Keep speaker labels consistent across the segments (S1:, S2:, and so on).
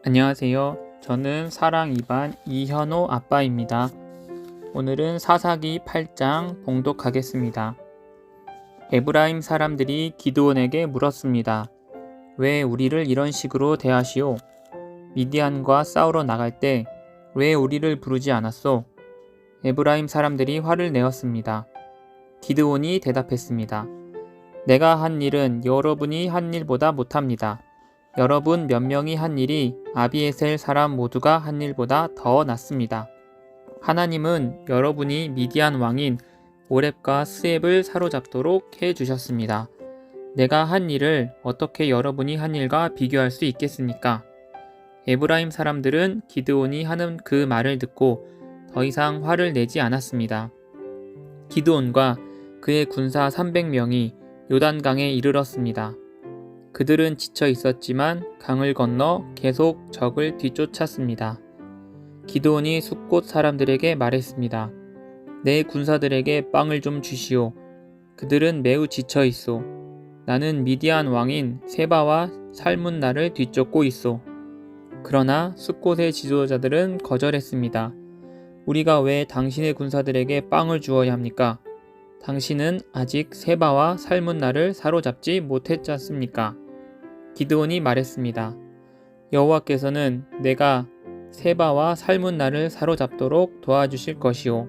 S1: 안녕하세요. 저는 사랑 2반 이현호 아빠입니다. 오늘은 사사기 8장 봉독하겠습니다. 에브라임 사람들이 기드온에게 물었습니다. 왜 우리를 이런 식으로 대하시오? 미디안과 싸우러 나갈 때 왜 우리를 부르지 않았소? 에브라임 사람들이 화를 내었습니다. 기드온이 대답했습니다. 내가 한 일은 여러분이 한 일보다 못합니다. 여러분 몇 명이 한 일이 아비에셀 사람 모두가 한 일보다 더 낫습니다. 하나님은 여러분이 미디안 왕인 오렙과 스앱을 사로잡도록 해주셨습니다. 내가 한 일을 어떻게 여러분이 한 일과 비교할 수 있겠습니까? 에브라임 사람들은 기드온이 하는 그 말을 듣고 더 이상 화를 내지 않았습니다. 기드온과 그의 군사 300명이 요단강에 이르렀습니다. 그들은 지쳐 있었지만 강을 건너 계속 적을 뒤쫓았습니다. 기드온이 숫곳 사람들에게 말했습니다. 내 군사들에게 빵을 좀 주시오. 그들은 매우 지쳐 있소. 나는 미디안 왕인 세바와 살문나를 뒤쫓고 있소. 그러나 숫곳의 지도자들은 거절했습니다. 우리가 왜 당신의 군사들에게 빵을 주어야 합니까? 당신은 아직 세바와 살문나를 사로잡지 못했지 않습니까? 기드온이 말했습니다. 여호와께서는 내가 세바와 살문나를 사로잡도록 도와주실 것이오.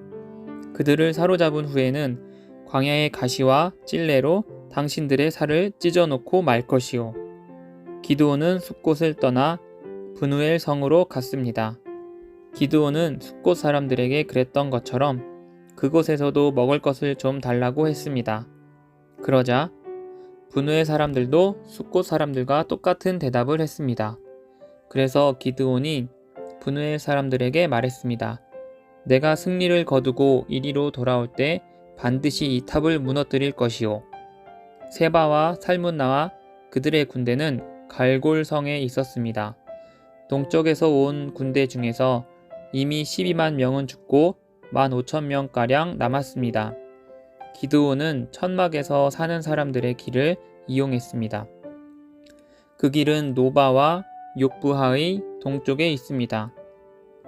S1: 그들을 사로잡은 후에는 광야의 가시와 찔레로 당신들의 살을 찢어놓고 말 것이오. 기드온은 숫곳을 떠나 브누엘 성으로 갔습니다. 기드온은 숫곳 사람들에게 그랬던 것처럼 그곳에서도 먹을 것을 좀 달라고 했습니다. 그러자 브누엘 사람들도 숫곳 사람들과 똑같은 대답을 했습니다. 그래서 기드온이 브누엘 사람들에게 말했습니다. 내가 승리를 거두고 이리로 돌아올 때 반드시 이 탑을 무너뜨릴 것이오. 세바와 살문나와 그들의 군대는 갈골성에 있었습니다. 동쪽에서 온 군대 중에서 이미 12만 명은 죽고 15,000명가량 남았습니다. 기드온은 천막에서 사는 사람들의 길을 이용했습니다. 그 길은 노바와 욕부하의 동쪽에 있습니다.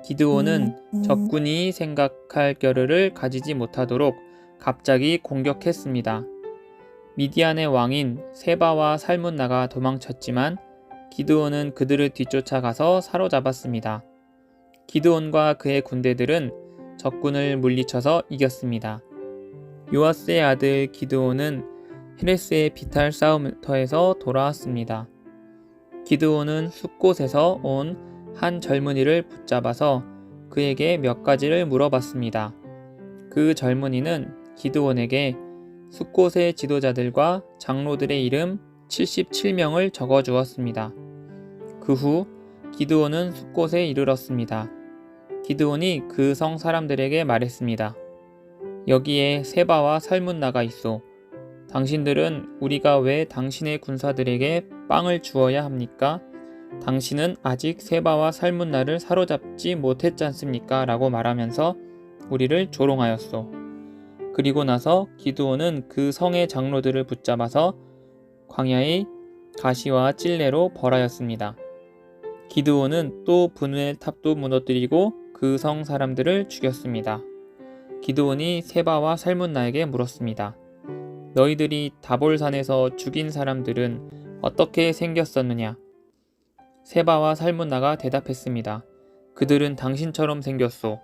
S1: 기드온은 적군이 생각할 겨를을 가지지 못하도록 갑자기 공격했습니다. 미디안의 왕인 세바와 살문나가 도망쳤지만 기드온은 그들을 뒤쫓아가서 사로잡았습니다. 기드온과 그의 군대들은 적군을 물리쳐서 이겼습니다. 요아스의 아들 기드온은 헤레스의 비탈 싸움터에서 돌아왔습니다. 기드온은 숫곳에서 온 한 젊은이를 붙잡아서 그에게 몇 가지를 물어봤습니다. 그 젊은이는 기드온에게 숫곳의 지도자들과 장로들의 이름 77명을 적어주었습니다. 그 후 기드온은 숫곳에 이르렀습니다. 기드온이 그 성 사람들에게 말했습니다. 여기에 세바와 살문나가 있소. 당신들은 우리가 왜 당신의 군사들에게 빵을 주어야 합니까? 당신은 아직 세바와 살문나를 사로잡지 못했지 않습니까? 라고 말하면서 우리를 조롱하였소. 그리고 나서 기드온은 그 성의 장로들을 붙잡아서 광야의 가시와 찔레로 벌하였습니다. 기드온은 또 브누엘 탑도 무너뜨리고 그 성 사람들을 죽였습니다. 기드온이 세바와 살문나에게 물었습니다. 너희들이 다볼산에서 죽인 사람들은 어떻게 생겼었느냐? 세바와 살문나가 대답했습니다. 그들은 당신처럼 생겼소.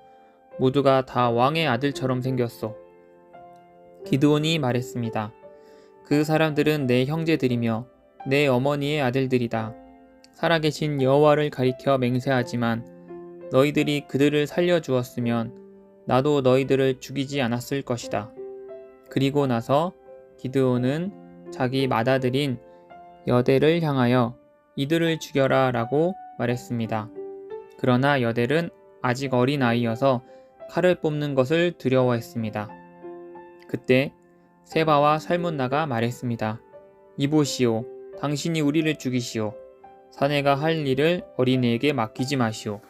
S1: 모두가 다 왕의 아들처럼 생겼소. 기드온이 말했습니다. 그 사람들은 내 형제들이며 내 어머니의 아들들이다. 살아계신 여호와를 가리켜 맹세하지만 너희들이 그들을 살려주었으면 나도 너희들을 죽이지 않았을 것이다. 그리고 나서 기드온은 자기 맏아들인 여델을 향하여 이들을 죽여라 라고 말했습니다. 그러나 여델은 아직 어린 아이여서 칼을 뽑는 것을 두려워했습니다. 그때 세바와 살문나가 말했습니다. 이보시오. 당신이 우리를 죽이시오. 사내가 할 일을 어린애에게 맡기지 마시오.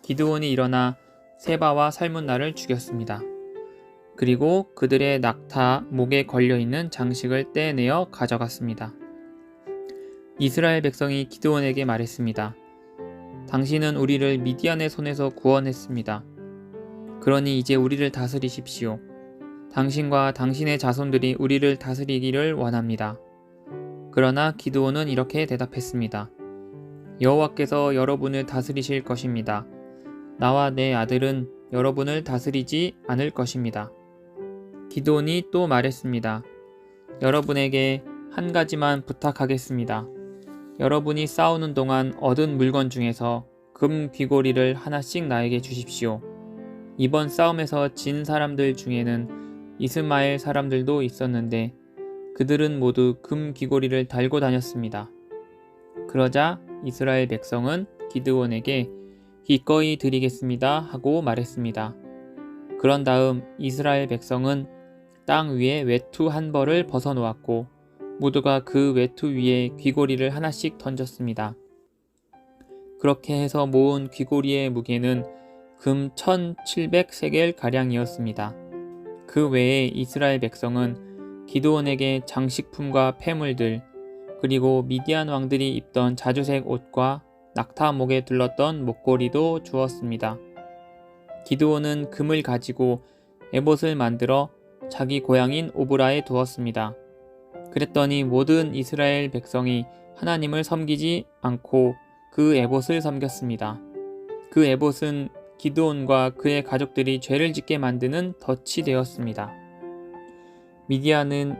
S1: 기드온이 일어나 세바와 살문나를 죽였습니다. 그리고 그들의 낙타 목에 걸려있는 장식을 떼내어 가져갔습니다. 이스라엘 백성이 기드온에게 말했습니다. 당신은 우리를 미디안의 손에서 구원했습니다. 그러니 이제 우리를 다스리십시오. 당신과 당신의 자손들이 우리를 다스리기를 원합니다. 그러나 기드온은 이렇게 대답했습니다. 여호와께서 여러분을 다스리실 것입니다. 나와 내 아들은 여러분을 다스리지 않을 것입니다. 기드온이 또 말했습니다. 여러분에게 한 가지만 부탁하겠습니다. 여러분이 싸우는 동안 얻은 물건 중에서 금 귀고리를 하나씩 나에게 주십시오. 이번 싸움에서 진 사람들 중에는 이스마엘 사람들도 있었는데 그들은 모두 금 귀고리를 달고 다녔습니다. 그러자 이스라엘 백성은 기드온에게 기꺼이 드리겠습니다 하고 말했습니다. 그런 다음 이스라엘 백성은 땅 위에 외투 한 벌을 벗어놓았고 모두가 그 외투 위에 귀고리를 하나씩 던졌습니다. 그렇게 해서 모은 귀고리의 무게는 금 1700세겔 가량이었습니다. 그 외에 이스라엘 백성은 기드온에게 장식품과 폐물들, 그리고 미디안 왕들이 입던 자주색 옷과 낙타 목에 둘렀던 목걸이도 주었습니다. 기드온은 금을 가지고 에봇을 만들어 자기 고향인 오브라에 두었습니다. 그랬더니 모든 이스라엘 백성이 하나님을 섬기지 않고 그 에봇을 섬겼습니다. 그 에봇은 기드온과 그의 가족들이 죄를 짓게 만드는 덫이 되었습니다. 미디안은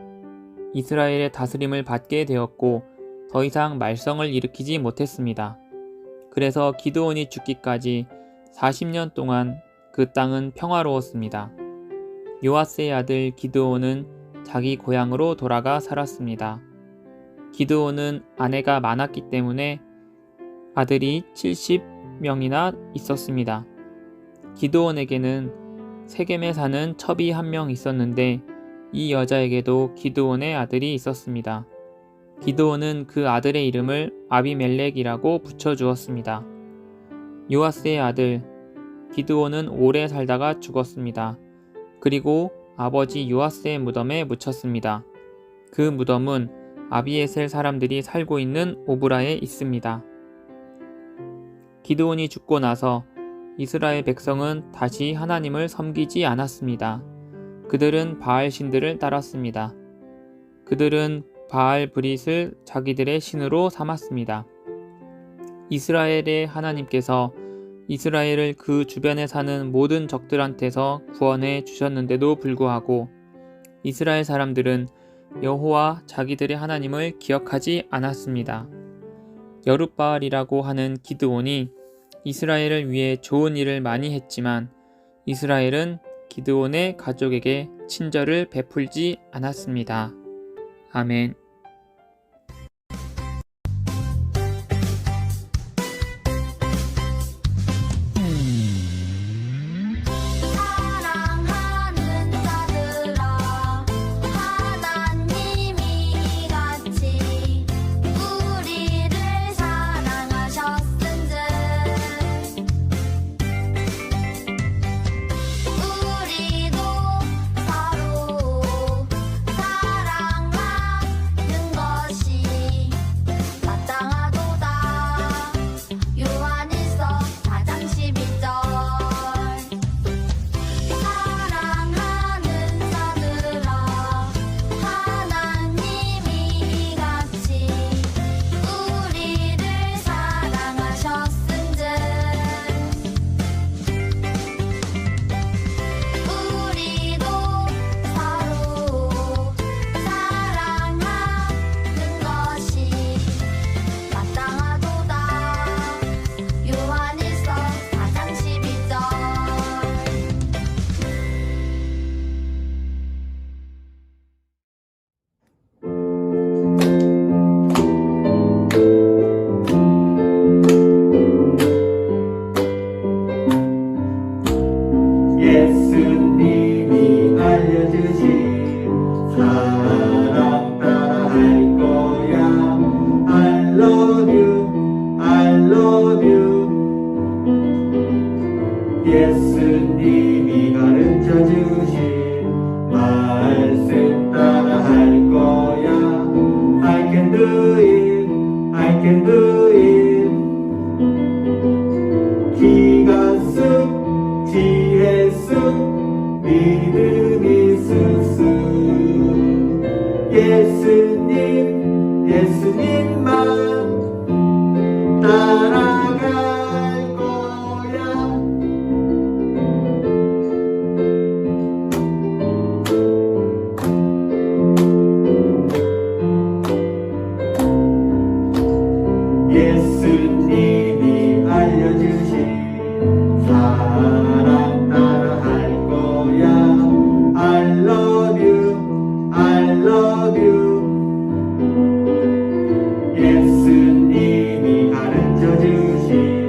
S1: 이스라엘의 다스림을 받게 되었고 더 이상 말썽을 일으키지 못했습니다. 그래서 기드온이 죽기까지 40년 동안 그 땅은 평화로웠습니다. 요아스의 아들 기드온은 자기 고향으로 돌아가 살았습니다. 기드온은 아내가 많았기 때문에 아들이 70명이나 있었습니다. 기드온에게는 세겜에 사는 첩이 한 명 있었는데 이 여자에게도 기드온의 아들이 있었습니다. 기드온은 그 아들의 이름을 아비멜렉이라고 붙여주었습니다. 요아스의 아들 기드온은 오래 살다가 죽었습니다. 그리고 아버지 요아스의 무덤에 묻혔습니다. 그 무덤은 아비에셀 사람들이 살고 있는 오브라에 있습니다. 기드온이 죽고 나서 이스라엘 백성은 다시 하나님을 섬기지 않았습니다. 그들은 바알 신들을 따랐습니다. 그들은 바알 브릿을 자기들의 신으로 삼았습니다. 이스라엘의 하나님께서 이스라엘을 그 주변에 사는 모든 적들한테서 구원해 주셨는데도 불구하고 이스라엘 사람들은 여호와 자기들의 하나님을 기억하지 않았습니다. 여룻바알이라고 하는 기드온이 이스라엘을 위해 좋은 일을 많이 했지만 이스라엘은 기드온의 가족에게 친절을 베풀지 않았습니다. 아멘.
S2: 사랑하는 자들아 하나님이 이같이 우리를 사랑하셨은즉 우리도 서로 사랑하는 것이 마땅하도다. 요한일서 4장 12절. 사랑하는 자들아 하나님이 이같이 우리를 사랑하셨은즉 우리도 서로 사랑하는 것이 마땅하도다. 요한일서 4장 12절.
S3: 예수님이 알려주신 사랑 따라 할 거야. I love you, I love you. 예수님이 가르쳐 주신 말씀 따라 할 거야. I can do it, I can do it. 지혜수 믿음 있으수 예수님만 따라갈 거야. 예수님이 알려주신 사랑 따라 할 거야. I love you, I love you. 예수님이 가르쳐 주신